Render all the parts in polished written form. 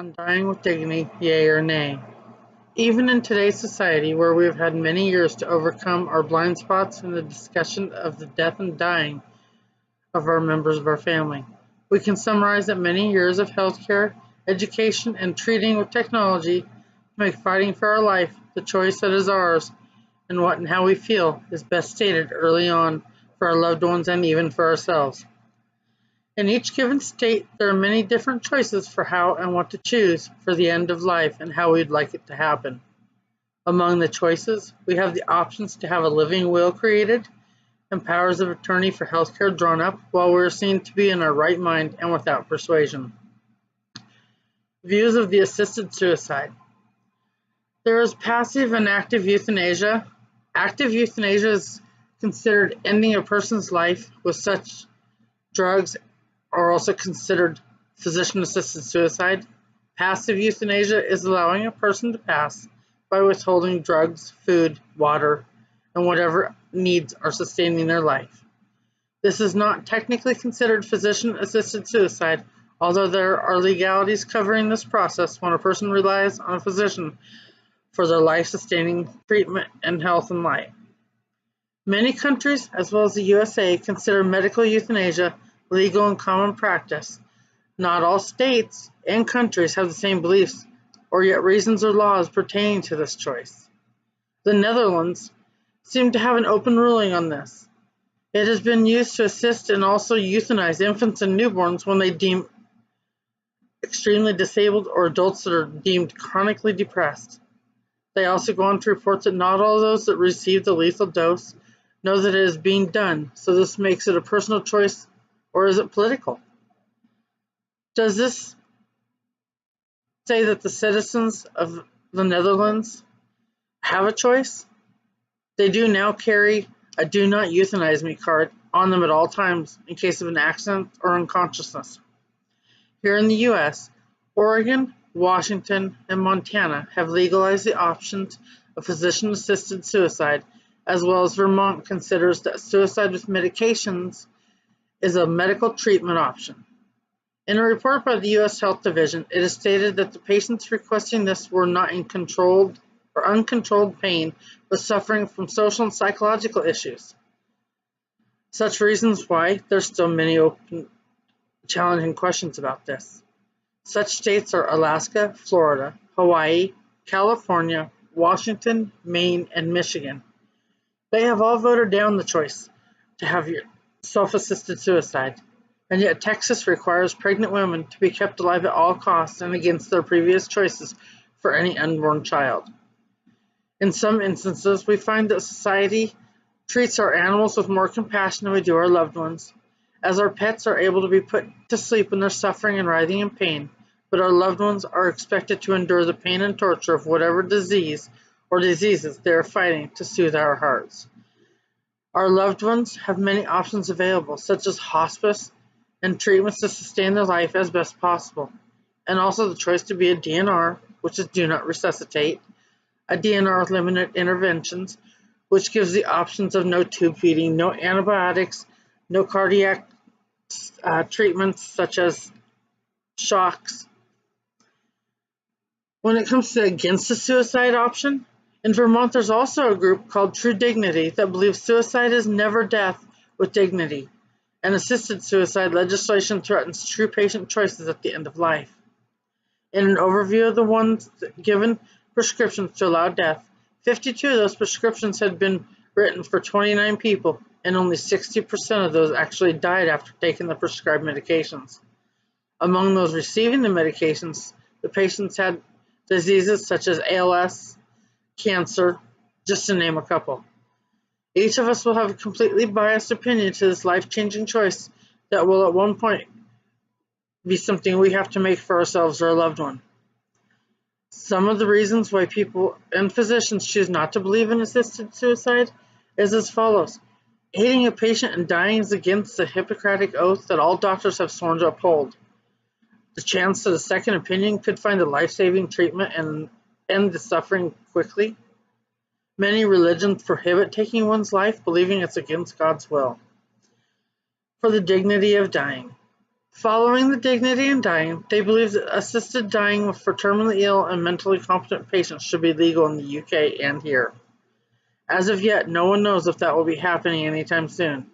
On dying with dignity, yea or nay. Even in today's society, where we have had many years to overcome our blind spots in the discussion of the death and dying of our members of our family, we can summarize that many years of healthcare, education, and treating with technology to make fighting for our life the choice that is ours, and what and how we feel is best stated early on for our loved ones and even for ourselves. In each given state, there are many different choices for how and what to choose for the end of life and how we'd like it to happen. Among the choices, we have the options to have a living will created and powers of attorney for healthcare drawn up while we're seen to be in our right mind and without persuasion. Views of the assisted suicide. There is passive and active euthanasia. Active euthanasia is considered ending a person's life with such drugs are also considered physician-assisted suicide. Passive euthanasia is allowing a person to pass by withholding drugs, food, water, and whatever needs are sustaining their life. This is not technically considered physician-assisted suicide, although there are legalities covering this process when a person relies on a physician for their life-sustaining treatment and health and life. Many countries, as well as the USA, consider medical euthanasia legal and common practice. Not all states and countries have the same beliefs or yet reasons or laws pertaining to this choice. The Netherlands seem to have an open ruling on this. It has been used to assist and also euthanize infants and newborns when they deem extremely disabled or adults that are deemed chronically depressed. They also go on to report that not all those that receive the lethal dose know that it is being done, so this makes it a personal choice, or is it political? Does this say that the citizens of the Netherlands have a choice? They do now carry a "Do Not Euthanize Me" card on them at all times in case of an accident or unconsciousness. Here in the US, Oregon, Washington, and Montana have legalized the options of physician-assisted suicide, as well as Vermont considers that suicide with medications is a medical treatment option. In a report by the U.S. Health Division, it is stated that the patients requesting this were not in controlled or uncontrolled pain, but suffering from social and psychological issues. Such reasons why there's still many open, challenging questions about this. Such states are Alaska, Florida, Hawaii, California, Washington, Maine, and Michigan. They have all voted down the choice to have your self-assisted suicide, and yet Texas requires pregnant women to be kept alive at all costs and against their previous choices for any unborn child. In some instances, we find that society treats our animals with more compassion than we do our loved ones, as our pets are able to be put to sleep when they're suffering and writhing in pain, but our loved ones are expected to endure the pain and torture of whatever disease or diseases they are fighting to soothe our hearts. Our loved ones have many options available, such as hospice and treatments to sustain their life as best possible, and also the choice to be a DNR, which is Do Not Resuscitate, a DNR with limited interventions, which gives the options of no tube feeding, no antibiotics, no cardiac treatments such as shocks. When it comes to against the suicide option, in Vermont there's also a group called True Dignity that believes suicide is never death with dignity, and assisted suicide legislation threatens true patient choices at the end of life. In an overview of the ones given prescriptions to allow death, 52 of those prescriptions had been written for 29 people, and only 60% of those actually died after taking the prescribed medications. Among those receiving the medications, the patients had diseases such as ALS, cancer, just to name a couple. Each of us will have a completely biased opinion to this life-changing choice that will at one point be something we have to make for ourselves or a loved one. Some of the reasons why people and physicians choose not to believe in assisted suicide is as follows. Aiding a patient in dying is against the Hippocratic oath that all doctors have sworn to uphold. The chance that a second opinion could find a life-saving treatment and end the suffering quickly. Many religions prohibit taking one's life, believing it's against God's will. For the dignity of dying. Following the dignity in dying, they believe that assisted dying for terminally ill and mentally competent patients should be legal in the UK and here. As of yet, no one knows if that will be happening anytime soon.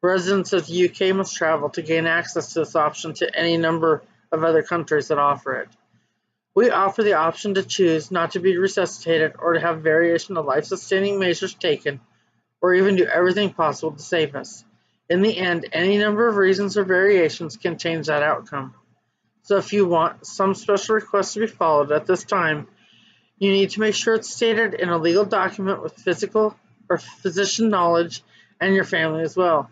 Residents of the UK must travel to gain access to this option to any number of other countries that offer it. We offer the option to choose not to be resuscitated or to have variation of life-sustaining measures taken, or even do everything possible to save us. In the end, any number of reasons or variations can change that outcome. So if you want some special requests to be followed at this time, you need to make sure it's stated in a legal document with physical or physician knowledge and your family as well.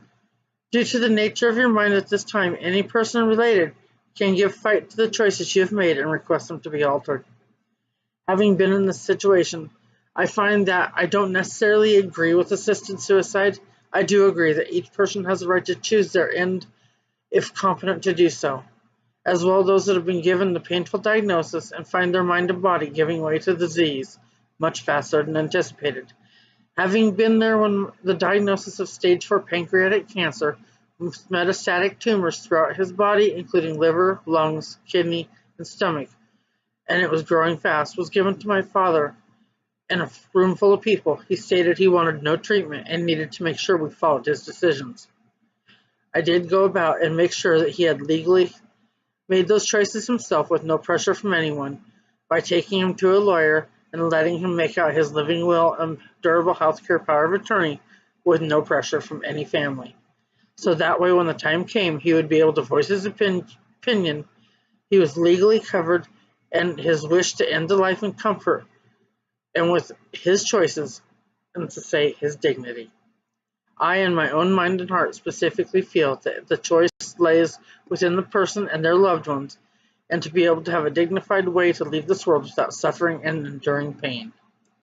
Due to the nature of your mind at this time, any person related can give fight to the choices you have made and request them to be altered. Having been in this situation, I find that I don't necessarily agree with assisted suicide. I do agree that each person has the right to choose their end if competent to do so, as well as those that have been given the painful diagnosis and find their mind and body giving way to disease much faster than anticipated. Having been there when the diagnosis of stage 4 pancreatic cancer with metastatic tumors throughout his body, including liver, lungs, kidney, and stomach, and it was growing fast, was given to my father in a room full of people. He stated he wanted no treatment and needed to make sure we followed his decisions. I did go about and make sure that he had legally made those choices himself with no pressure from anyone by taking him to a lawyer and letting him make out his living will and durable healthcare power of attorney with no pressure from any family. So that way, when the time came, he would be able to voice his opinion. He was legally covered, and his wish to end the life in comfort and with his choices, and to say his dignity. I, in my own mind and heart, specifically feel that the choice lays within the person and their loved ones, and to be able to have a dignified way to leave this world without suffering and enduring pain.